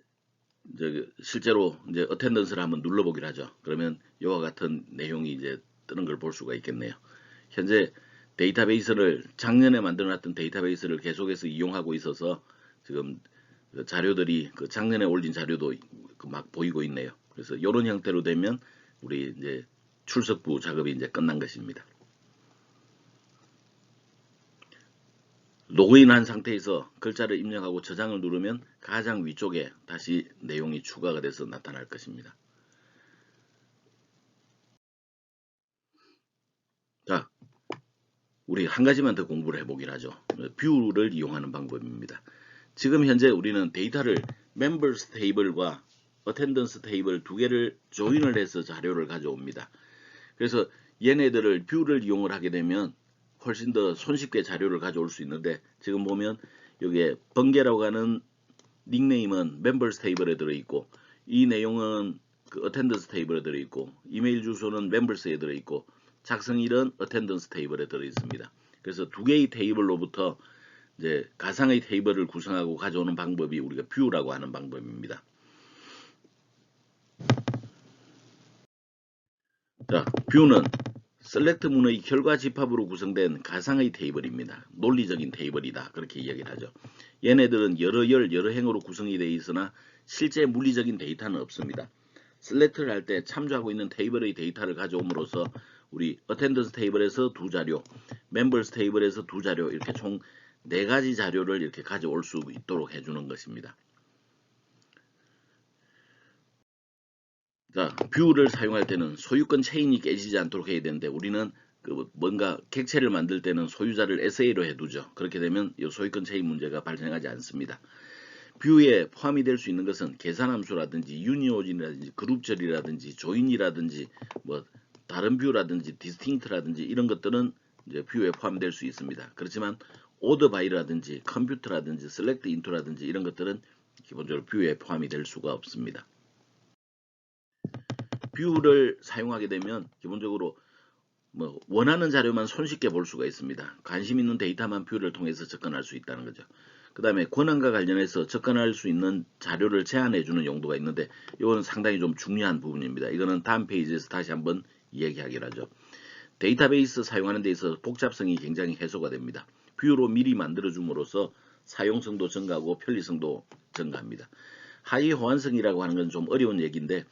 실제로 이제 attendance를 한번 눌러보기로 하죠. 그러면 이와 같은 내용이 이제 뜨는 걸 볼 수가 있겠네요. 현재 데이터베이스를 작년에 만들어놨던 데이터베이스를 계속해서 이용하고 있어서 지금 자료들이 그 작년에 올린 자료도 막 보이고 있네요. 그래서 이런 형태로 되면 우리 이제 출석부 작업이 이제 끝난 것입니다. 로그인한 상태에서 글자를 입력하고 저장을 누르면 가장 위쪽에 다시 내용이 추가가 돼서 나타날 것입니다. 자, 우리 한 가지만 더 공부를 해보긴 하죠. 뷰를 이용하는 방법입니다. 지금 현재 우리는 데이터를 members table과 attendance table 두 개를 조인을 해서 자료를 가져옵니다. 그래서 얘네들을 뷰를 이용을 하게 되면 훨씬 더 손쉽게 자료를 가져올 수 있는데, 지금 보면 여기에 번개라고 하는 닉네임은 members table에 들어있고, 이 내용은 그 attendance table에 들어있고, 이메일 주소는 members에 들어있고, 작성일은 attendance table에 들어있습니다. 그래서 두 개의 테이블로부터 이제 가상의 테이블을 구성하고 가져오는 방법이 우리가 뷰라고 하는 방법입니다. 자, 뷰는 셀렉트 문의 결과 집합으로 구성된 가상의 테이블입니다. 논리적인 테이블이다, 그렇게 이야기를 하죠. 얘네들은 여러 열, 여러 행으로 구성이 되어 있으나 실제 물리적인 데이터는 없습니다. 셀렉트를 할 때 참조하고 있는 테이블의 데이터를 가져옴으로써 우리 attendance 테이블에서 두 자료, members 테이블에서 두 자료, 이렇게 총 4가지 자료를 이렇게 가져올 수 있도록 해주는 것입니다. 자, 뷰를 사용할 때는 소유권 체인이 깨지지 않도록 해야 되는데, 우리는 그 뭔가 객체를 만들 때는 소유자를 SA로 해두죠. 그렇게 되면 이 소유권 체인 문제가 발생하지 않습니다. 뷰에 포함이 될 수 있는 것은 계산함수라든지 유니온이라든지 그룹절이라든지 조인이라든지 뭐 다른 뷰라든지 디스팅트라든지 이런 것들은 이제 뷰에 포함될 수 있습니다. 그렇지만 오더 바이라든지 컴퓨터라든지 셀렉트 인투라든지 이런 것들은 기본적으로 뷰에 포함이 될 수가 없습니다. 뷰를 사용하게 되면 기본적으로 뭐 원하는 자료만 손쉽게 볼 수가 있습니다. 관심 있는 데이터만 뷰를 통해서 접근할 수 있다는 거죠. 그 다음에 권한과 관련해서 접근할 수 있는 자료를 제한해 주는 용도가 있는데, 이거는 상당히 좀 중요한 부분입니다. 이거는 다음 페이지에서 다시 한번 이야기하기로 하죠. 데이터베이스 사용하는 데 있어서 복잡성이 굉장히 해소가 됩니다. 뷰로 미리 만들어 줌으로써 사용성도 증가하고 편리성도 증가합니다. 하위 호환성이라고 하는 건 좀 어려운 얘기인데,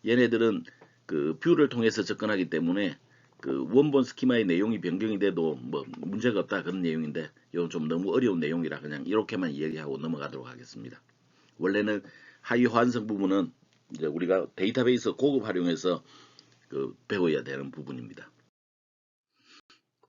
얘네들은 그 뷰를 통해서 접근하기 때문에 그 원본 스키마의 내용이 변경이 돼도 뭐 문제가 없다, 그런 내용인데, 이건 좀 너무 어려운 내용이라 그냥 이렇게만 이야기하고 넘어가도록 하겠습니다. 원래는 하위 호환성 부분은 이제 우리가 데이터베이스 고급 활용해서 그 배워야 되는 부분입니다.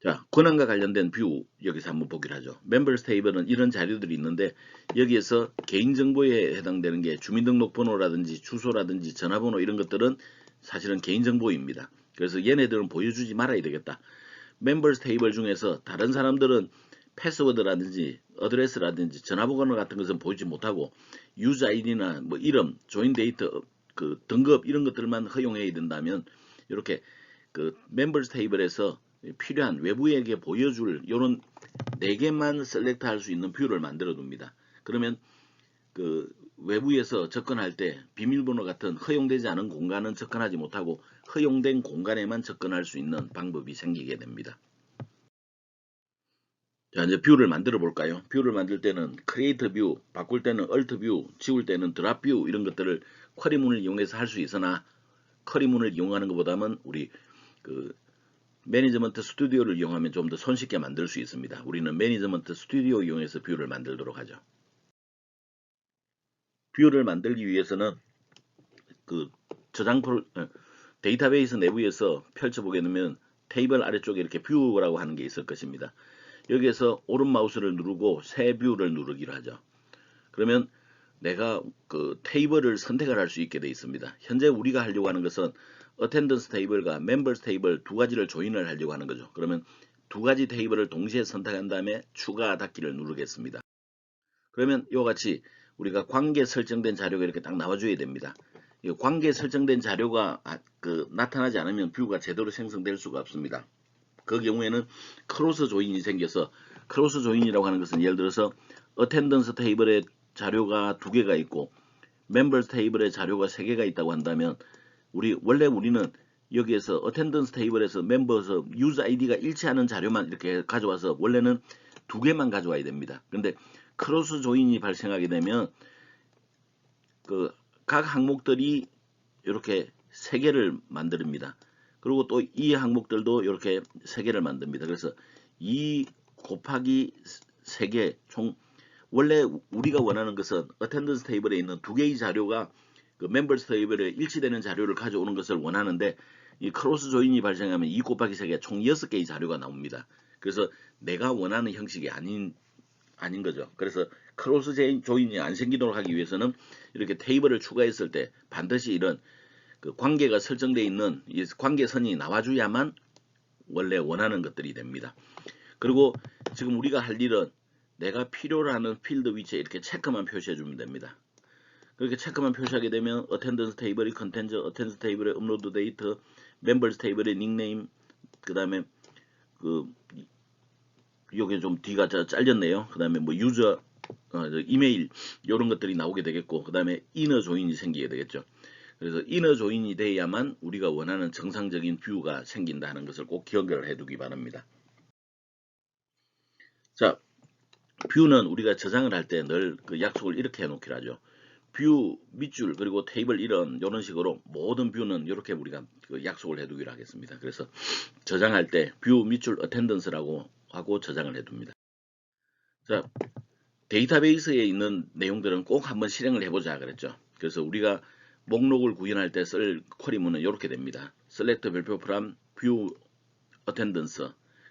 자, 권한과 관련된 뷰 여기서 한번 보기로 하죠. 멤버스 테이블은 이런 자료들이 있는데, 여기에서 개인정보에 해당되는 게 주민등록번호라든지 주소라든지 전화번호 이런 것들은 사실은 개인정보입니다. 그래서 얘네들은 보여주지 말아야 되겠다. 멤버스 테이블 중에서 다른 사람들은 패스워드라든지 어드레스라든지 전화번호 같은 것은 보이지 못하고, 유저 아이디나 뭐 이름, 조인 데이터, 그 등급 이런 것들만 허용해야 된다면, 이렇게 그 멤버스 테이블에서 필요한 외부에게 보여줄 이런 4개만 셀렉트 할 수 있는 뷰를 만들어 둡니다. 그러면 그 외부에서 접근할 때 비밀번호 같은 허용되지 않은 공간은 접근하지 못하고 허용된 공간에만 접근할 수 있는 방법이 생기게 됩니다. 자, 이제 뷰를 만들어 볼까요? 뷰를 만들 때는 크리에이터 뷰, 바꿀 때는 얼트 뷰, 지울 때는 드랍 뷰 이런 것들을 쿼리문을 이용해서 할 수 있으나, 쿼리문을 이용하는 것보다는 우리 그 매니지먼트 스튜디오를 이용하면 좀 더 손쉽게 만들 수 있습니다. 우리는 매니지먼트 스튜디오 이용해서 뷰를 만들도록 하죠. 뷰를 만들기 위해서는 그 데이터베이스 내부에서 펼쳐보게 되면 테이블 아래쪽에 이렇게 뷰라고 하는 게 있을 것입니다. 여기에서 오른 마우스를 누르고 새 뷰를 누르기로 하죠. 그러면 내가 그 테이블을 선택을 할 수 있게 되어 있습니다. 현재 우리가 하려고 하는 것은 attendance 테이블과 members 테이블 두 가지를 조인을 하려고 하는 거죠. 그러면 두 가지 테이블을 동시에 선택한 다음에 추가 닫기를 누르겠습니다. 그러면 이와 같이 우리가 관계 설정된 자료가 이렇게 딱 나와줘야 됩니다. 이 관계 설정된 자료가 나타나지 않으면 뷰가 제대로 생성될 수가 없습니다. 그 경우에는 크로스 조인이 생겨서, 크로스 조인이라고 하는 것은 예를 들어서 attendance 테이블에 자료가 2개가 있고 members 테이블에 자료가 3개가 있다고 한다면, 원래 우리는 여기에서 attendance 테이블에서 members user ID가 일치하는 자료만 이렇게 가져와서 원래는 2개만 가져와야 됩니다. 근데 크로스 조인이 발생하게 되면 그 각 항목들이 이렇게 3개를 만듭니다. 그리고 또 이 항목들도 이렇게 3개를 만듭니다. 그래서 2 곱하기 3개 총 원래 우리가 원하는 것은 어텐던스 테이블에 있는 2개의 자료가 그 멤버스 테이블에 일치되는 자료를 가져오는 것을 원하는데 이 크로스 조인이 발생하면 2 곱하기 3개 총 6개의 자료가 나옵니다. 그래서 내가 원하는 형식이 아닌 거죠. 그래서 크로스 조인이 안 생기도록 하기 위해서는 이렇게 테이블을 추가했을 때 반드시 이런 그 관계가 설정되어 있는 이 관계선이 나와줘야만 원래 원하는 것들이 됩니다. 그리고 지금 우리가 할 일은 내가 필요로 하는 필드 위치에 이렇게 체크만 표시해 주면 됩니다. 그렇게 체크만 표시하게 되면 어텐던스 테이블의 컨텐츠, 어텐던스 테이블의 업로드 데이터, 멤버스 테이블의 닉네임, 그 다음에 그 여기 좀 D가 잘렸네요. 그 다음에 뭐 유저 이메일 이런 것들이 나오게 되겠고, 그 다음에 이너 조인이 생기게 되겠죠. 그래서 이너 조인이 돼야만 우리가 원하는 정상적인 뷰가 생긴다는 것을 꼭 기억을 해두기 바랍니다. 자, 뷰는 우리가 저장을 할 때 늘 그 약속을 이렇게 해놓기로 하죠. 뷰 밑줄 그리고 테이블 이런 식으로 모든 뷰는 이렇게 우리가 그 약속을 해두기로 하겠습니다. 그래서 저장할 때 뷰 밑줄 어텐던스라고 하고 저장을 해둡니다. 자, 데이터베이스에 있는 내용들은 꼭 한번 실행을 해보자 그랬죠. 그래서 우리가 목록을 구현할 때 쓸 쿼리문은 이렇게 됩니다. select 별표 from view attendance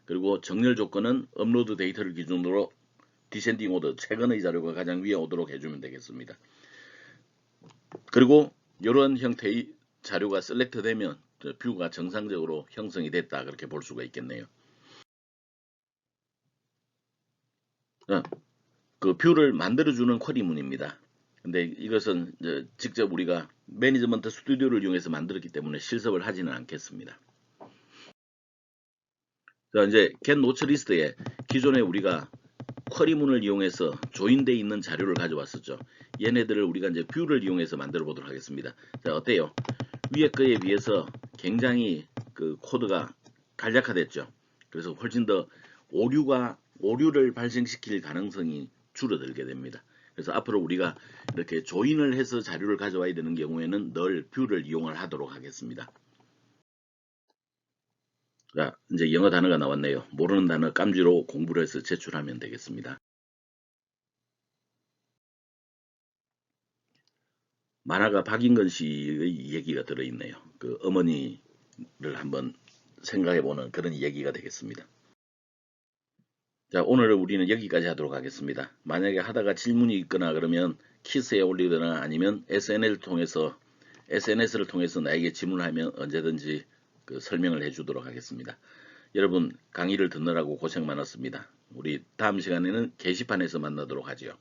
그리고 정렬 조건은 업로드 데이터를 기준으로 디센딩 오더 최근의 자료가 가장 위에 오도록 해주면 되겠습니다. 그리고 이런 형태의 자료가 셀렉트 되면 뷰가 정상적으로 형성이 됐다 그렇게 볼 수가 있겠네요. 그 뷰를 만들어주는 쿼리문입니다. 근데 이것은 직접 우리가 매니지먼트 스튜디오를 이용해서 만들었기 때문에 실습을 하지는 않겠습니다. 자, 이제 get notes 리스트에 기존에 우리가 쿼리문을 이용해서 조인되어 있는 자료를 가져왔었죠. 얘네들을 우리가 이제 뷰를 이용해서 만들어 보도록 하겠습니다. 자, 어때요? 위에 거에 비해서 굉장히 그 코드가 간략화됐죠. 그래서 훨씬 더 오류를 발생시킬 가능성이 줄어들게 됩니다. 그래서 앞으로 우리가 이렇게 조인을 해서 자료를 가져와야 되는 경우에는 늘 뷰를 이용을 하도록 하겠습니다. 자, 이제 영어 단어가 나왔네요. 모르는 단어 깜지로 공부를 해서 제출하면 되겠습니다. 만화가 박인건 씨의 얘기가 들어있네요. 그 어머니를 한번 생각해보는 그런 얘기가 되겠습니다. 자, 오늘은 우리는 여기까지 하도록 하겠습니다. 만약에 하다가 질문이 있거나 그러면 키스에 올리거나 아니면 SNS를 통해서 나에게 질문하면 언제든지 그 설명을 해주도록 하겠습니다. 여러분 강의를 듣느라고 고생 많았습니다. 우리 다음 시간에는 게시판에서 만나도록 하죠.